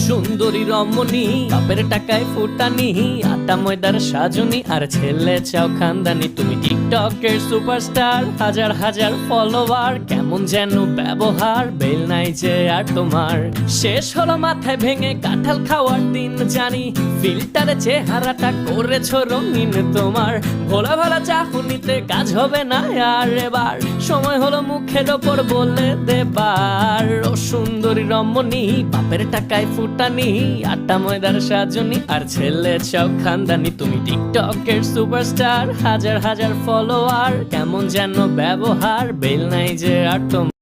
সুন্দরী রমণী, বাপের টাকায় ফুটানি, আটা ময়দার সাজনি, আর ছেলে চাও খানদানি। তুমি টিকটকের সুপারস্টার, হাজার হাজার ফলোয়ার, কেমন যেন ব্যবহার, বেল নাই যে আর তোমার। শেষ হলো মাথায় ভেঙে কাঁঠাল খাওয়ার দিন জানি, ফিল্টারে চেহারাটা করেছো রঙিন তোমার। ভোলা ভালা চাহনিতে কাজ হবে না আর এবার, সময় হলো মুখের ওপর বলে দেবার। ও সুন্দরী রমণী, বাপের টাকায় ফুটানি, আটা ময়দার সাজনি, আর ছেলে চাও খানদানি। তুমি টিকটকের সুপারস্টার, হাজার হাজার ফলোয়ার, কেমন যেন ব্যবহার, বেল নাই যে আর তোমার।